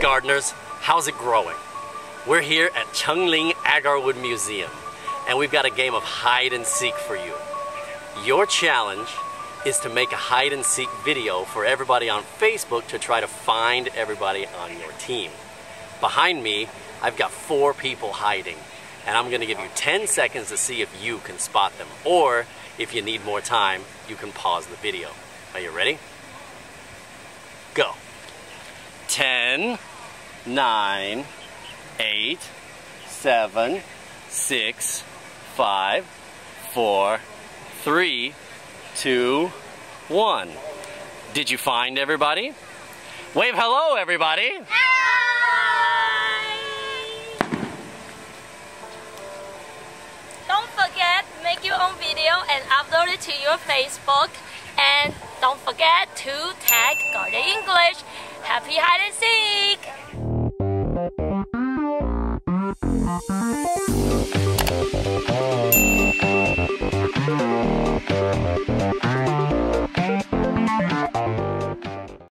gardeners, how's it growing? We're here at澄霖Agarwood Museum, and we've got a game of hide and seek for you. Your challenge is to make a hide and seek video for everybody on Facebook to try to find everybody on your team. Behind me, I've got 4 people hiding, and I'm going to give you 10 seconds to see if you can spot them, or if you need more time, you can pause the video. Are you ready? Go. 10, 9, 8, 7, 6, 5, 4, 3, 2, 1. Did you find everybody? Wave hello, everybody. Hi! Don't forget to make your own video and upload it to your Facebook. And don't forget to tag Garden English. Happy hide and seek!